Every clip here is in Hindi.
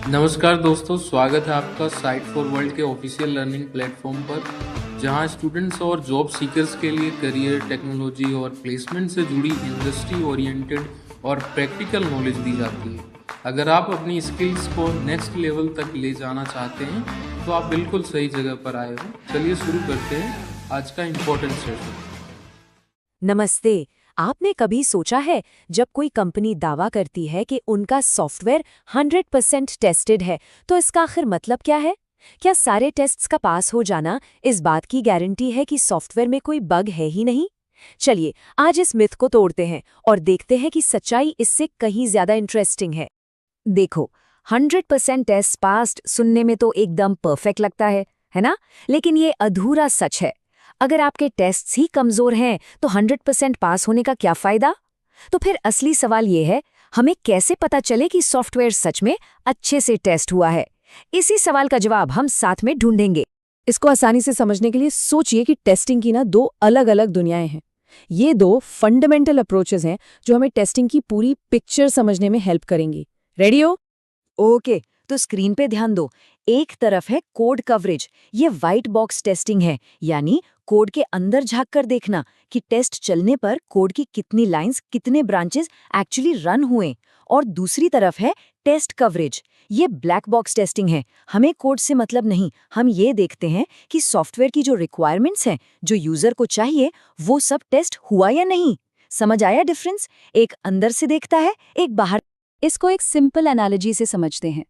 नमस्कार दोस्तों, स्वागत है आपका साइट फॉर वर्ल्ड के ऑफिशियल लर्निंग प्लेटफॉर्म पर, जहां स्टूडेंट्स और जॉब सीकर्स के लिए करियर, टेक्नोलॉजी और प्लेसमेंट से जुड़ी इंडस्ट्री ओरिएंटेड और प्रैक्टिकल नॉलेज दी जाती है। अगर आप अपनी स्किल्स को नेक्स्ट लेवल तक ले जाना चाहते हैं तो आप बिल्कुल सही जगह पर आए हो। चलिए शुरू करते हैं आज का इम्पोर्टेंट सेशन। नमस्ते। आपने कभी सोचा है जब कोई कंपनी दावा करती है कि उनका सॉफ्टवेयर 100% टेस्टेड है, तो इसका आखिर मतलब क्या है? क्या सारे टेस्ट्स का पास हो जाना इस बात की गारंटी है कि सॉफ्टवेयर में कोई बग है ही नहीं? चलिए आज इस मिथ को तोड़ते हैं और देखते हैं कि सच्चाई इससे कहीं ज्यादा इंटरेस्टिंग है। देखो, 100% टेस्ट पास्ड सुनने में तो एकदम परफेक्ट लगता है ना? लेकिन ये अधूरा सच है। अगर आपके टेस्ट्स ही कमजोर हैं तो 100% पास होने का क्या फायदा? तो फिर असली सवाल ये है, हमें कैसे पता चले कि सॉफ्टवेयर सच में अच्छे से टेस्ट हुआ है? इसी सवाल का जवाब हम साथ में ढूंढेंगे। इसको आसानी से समझने के लिए सोचिए कि टेस्टिंग की दो अलग अलग दुनियाएं हैं। ये दो फंडामेंटल अप्रोचेस हैं जो हमें टेस्टिंग की पूरी पिक्चर समझने में हेल्प करेंगी। रेडी हो? ओके, तो स्क्रीन पे ध्यान दो। एक तरफ है कोड कवरेज, ये व्हाइट बॉक्स टेस्टिंग है, यानी कोड के अंदर झांक कर देखना कि टेस्ट चलने पर कोड की कितनी लाइंस, कितने ब्रांचेस एक्चुअली रन हुए। और दूसरी तरफ है टेस्ट कवरेज, ये ब्लैक बॉक्स टेस्टिंग है। हमें कोड से मतलब नहीं, हम ये देखते हैं कि सॉफ्टवेयर की जो रिक्वायरमेंट्स हैं, जो यूजर को चाहिए, वो सब टेस्ट हुआ या नहीं। समझ आया डिफरेंस? एक अंदर से देखता है, एक बाहर। इसको एक सिंपल एनालॉजी से समझते हैं।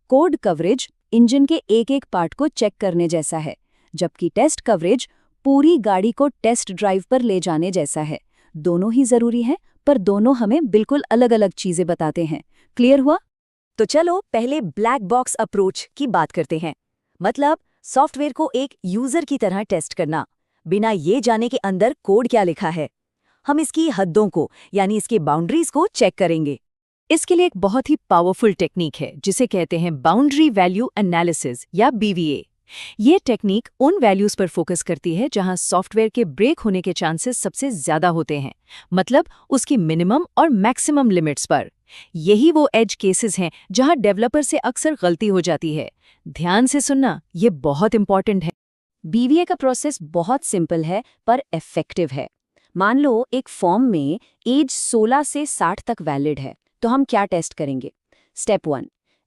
कोड कवरेज इंजन के एक एक पार्ट को चेक करने जैसा है, जबकि टेस्ट कवरेज पूरी गाड़ी को टेस्ट ड्राइव पर ले जाने जैसा है। दोनों ही जरूरी हैं, पर दोनों हमें बिल्कुल अलग अलग चीजें बताते हैं। क्लियर हुआ? तो चलो पहले ब्लैक बॉक्स अप्रोच की बात करते हैं। मतलब सॉफ्टवेयर को एक यूजर की तरह टेस्ट करना, बिना ये जाने के अंदर कोड क्या लिखा है। हम इसकी हद्दों को, यानी इसके बाउंड्रीज को चेक करेंगे। इसके लिए एक बहुत ही पावरफुल टेक्निक है जिसे कहते हैं बाउंड्री वैल्यू एनालिसिस या बीवीए। ये टेक्निक उन वैल्यूज पर फोकस करती है जहां सॉफ्टवेयर के ब्रेक होने के चांसेस सबसे ज्यादा होते हैं, मतलब उसकी मिनिमम और मैक्सिमम लिमिट्स पर। यही वो एज केसेस हैं जहां डेवलपर से अक्सर गलती हो जाती है। ध्यान से सुनना, ये बहुत इंपॉर्टेंट है। बीवीए का प्रोसेस बहुत सिंपल है पर इफेक्टिव है। मान लो एक फॉर्म में एज 16 से 60 तक वैलिड है, तो हम क्या टेस्ट करेंगे? स्टेप 1,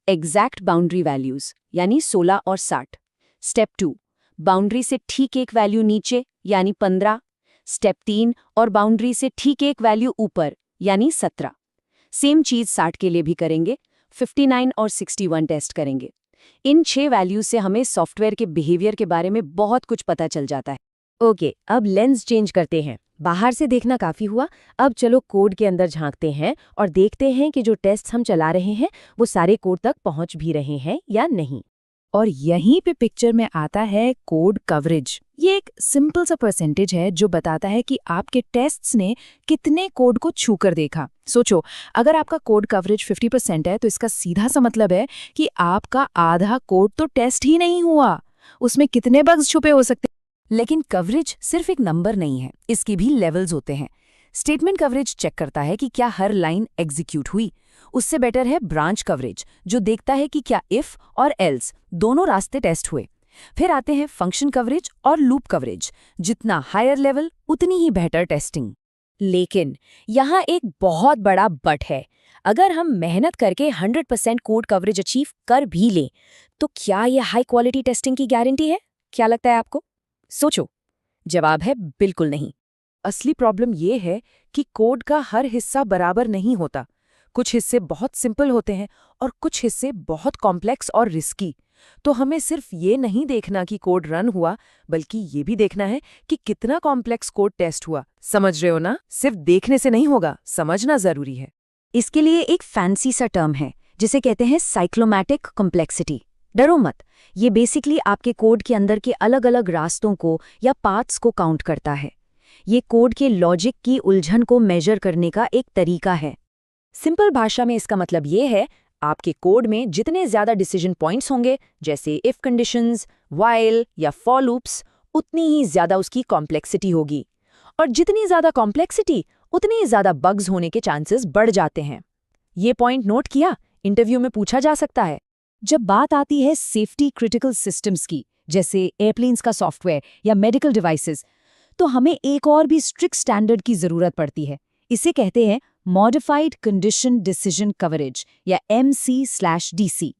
एग्जैक्ट बाउंड्री वैल्यूज, यानी 16 और 60। स्टेप 2, बाउंड्री से ठीक एक वैल्यू नीचे, यानी 15। स्टेप 3, और बाउंड्री से ठीक एक वैल्यू ऊपर, यानी 17। सेम चीज 60 के लिए भी करेंगे। 59 और 61 टेस्ट करेंगे। इन 6 वैल्यूज से हमें सॉफ्टवेयर के बिहेवियर के बारे में बहुत कुछ पता चल जाता है। ओके, अब लेंस चेंज करते हैं। बाहर से देखना काफी हुआ, अब चलो कोड के अंदर झांकते हैं और देखते हैं कि जो टेस्ट हम चला रहे हैं वो सारे कोड तक पहुंच भी रहे हैं या नहीं। और यहीं पे पिक्चर में आता है कोड कवरेज। ये एक सिंपल सा परसेंटेज है जो बताता है कि आपके टेस्ट्स ने कितने कोड को छूकर देखा। सोचो, अगर आपका कोड कवरेज 50% है तो इसका सीधा सा मतलब है कि आपका आधा कोड तो टेस्ट ही नहीं हुआ। उसमें कितने बग्स छुपे हो सकते हैं। लेकिन कवरेज सिर्फ एक नंबर नहीं है, इसकी भी लेवल्स होते हैं। स्टेटमेंट कवरेज चेक करता है कि क्या हर लाइन एग्जीक्यूट हुई। उससे बेटर है ब्रांच कवरेज, जो देखता है कि क्या इफ और एल्स दोनों रास्ते टेस्ट हुए। फिर आते हैं फंक्शन कवरेज और लूप कवरेज। जितना हायर लेवल उतनी ही बेहतर टेस्टिंग। लेकिन यहाँ एक बहुत बड़ा बट है। अगर हम मेहनत करके 100% कोड कवरेज अचीव कर भी लें, तो क्या यह हाई क्वालिटी टेस्टिंग की गारंटी है? क्या लगता है आपको? सोचो, जवाब है बिल्कुल नहीं। असली प्रॉब्लम ये है कि कोड का हर हिस्सा बराबर नहीं होता। कुछ हिस्से बहुत सिंपल होते हैं और कुछ हिस्से बहुत कॉम्प्लेक्स और रिस्की। तो हमें सिर्फ ये नहीं देखना कि कोड रन हुआ, बल्कि ये भी देखना है कि कितना कॉम्प्लेक्स कोड टेस्ट हुआ। समझ रहे हो ना? सिर्फ देखने से नहीं होगा, समझना जरूरी है। इसके लिए एक फैंसी सा टर्म है जिसे कहते हैं साइक्लोमैटिक कॉम्प्लेक्सिटी। डरो मत, ये बेसिकली आपके कोड के अंदर के अलग अलग रास्तों को या पाथ्स को काउंट करता है। ये कोड के लॉजिक की उलझन को मेजर करने का एक तरीका है। सिंपल भाषा में इसका मतलब ये है, आपके कोड में जितने ज्यादा डिसीजन पॉइंट्स होंगे, जैसे इफ कंडीशंस, व्हाइल या फॉर लूप्स, उतनी ही ज्यादा उसकी कॉम्प्लेक्सिटी होगी। और जितनी ज्यादा कॉम्प्लेक्सिटी, उतनी ही ज्यादा बग्स होने के चांसेस बढ़ जाते हैं। ये पॉइंट नोट किया? इंटरव्यू में पूछा जा सकता है। जब बात आती है सेफ्टी क्रिटिकल सिस्टम्स की, जैसे एयरप्लेन्स का सॉफ्टवेयर या मेडिकल डिवाइसेस, तो हमें एक और भी स्ट्रिक्ट स्टैंडर्ड की जरूरत पड़ती है। इसे कहते हैं मॉडिफाइड कंडीशन डिसीजन कवरेज या MC/DC।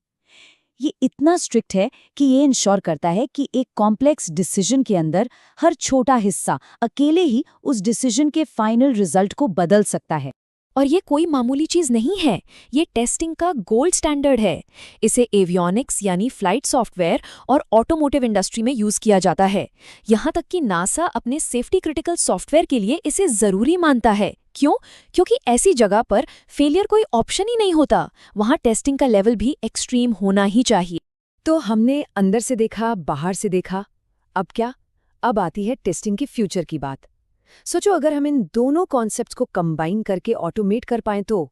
ये इतना स्ट्रिक्ट है कि ये इंश्योर करता है कि एक कॉम्प्लेक्स डिसीजन के अंदर हर छोटा हिस्सा अकेले ही उस डिसीजन के फाइनल रिजल्ट को बदल सकता है। और ये कोई मामूली चीज नहीं है, ये टेस्टिंग का गोल्ड स्टैंडर्ड है। इसे एवियोनिक्स यानी फ्लाइट सॉफ्टवेयर और ऑटोमोटिव इंडस्ट्री में यूज किया जाता है। यहाँ तक कि नासा अपने सेफ्टी क्रिटिकल सॉफ्टवेयर के लिए इसे जरूरी मानता है। क्यों? क्योंकि ऐसी जगह पर फेलियर कोई ऑप्शन ही नहीं होता, वहाँ टेस्टिंग का लेवल भी एक्सट्रीम होना ही चाहिए। तो हमने अंदर से देखा, बाहर से देखा, अब क्या? अब आती है टेस्टिंग की फ्यूचर की बात। सोचो अगर हम इन दोनों कॉन्सेप्ट्स को कंबाइन करके ऑटोमेट कर पाएं तो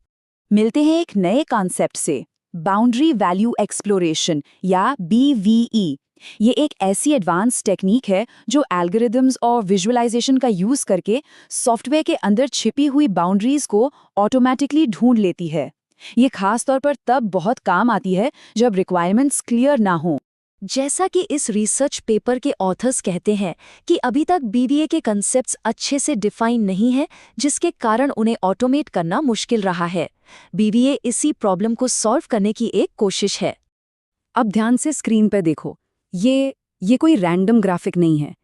मिलते हैं एक नए कॉन्सेप्ट से, बाउंड्री वैल्यू एक्सप्लोरेशन या BVE। ये एक ऐसी एडवांस टेक्निक है जो एल्गोरिदम्स और विजुअलाइजेशन का यूज करके सॉफ्टवेयर के अंदर छिपी हुई बाउंड्रीज को ऑटोमेटिकली ढूंढ लेती है। ये खास तौर पर तब बहुत काम आती है जब रिक्वायरमेंट्स क्लियर ना हो। जैसा कि इस रिसर्च पेपर के ऑथर्स कहते हैं कि अभी तक BVA के कंसेप्ट्स अच्छे से डिफाइन नहीं है, जिसके कारण उन्हें ऑटोमेट करना मुश्किल रहा है। BVA इसी प्रॉब्लम को सॉल्व करने की एक कोशिश है। अब ध्यान से स्क्रीन पर देखो, ये कोई रैंडम ग्राफिक नहीं है।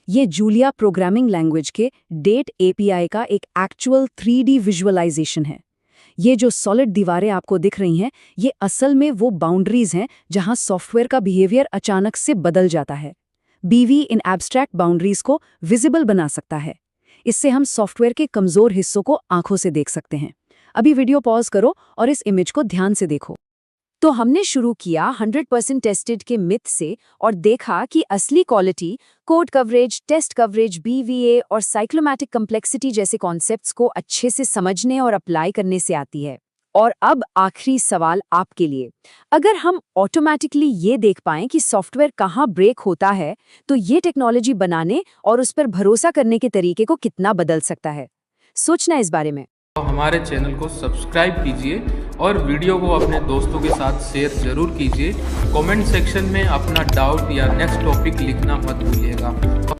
ये जूलिया प्रोग्रामिंग लैंग्वेज के डेट API का एक एक्चुअल 3D विजुअलाइजेशन है। ये जो सॉलिड दीवारें आपको दिख रही हैं, ये असल में वो बाउंड्रीज हैं जहां सॉफ्टवेयर का बिहेवियर अचानक से बदल जाता है। BV इन एब्स्ट्रैक्ट बाउंड्रीज को विजिबल बना सकता है। इससे हम सॉफ्टवेयर के कमजोर हिस्सों को आंखों से देख सकते हैं। अभी वीडियो पॉज करो और इस इमेज को ध्यान से देखो। तो हमने शुरू किया 100% टेस्टेड के मिथ से और देखा कि असली quality code coverage, test coverage, BVA और साइक्लोमैटिक कम्प्लेक्सिटी जैसे कॉन्सेप्ट्स को अच्छे से समझने और अप्लाई करने से आती है। और अब आखिरी सवाल आपके लिए, अगर हम ऑटोमेटिकली ये देख पाएं कि सॉफ्टवेयर कहाँ ब्रेक होता है, तो ये टेक्नोलॉजी बनाने और उस पर भरोसा करने के तरीके को कितना बदल सकता है? सोचना इस बारे में। तो हमारे चैनल को सब्सक्राइब कीजिए और वीडियो को अपने दोस्तों के साथ शेयर जरूर कीजिए। कमेंट सेक्शन में अपना डाउट या नेक्स्ट टॉपिक लिखना मत भूलिएगा।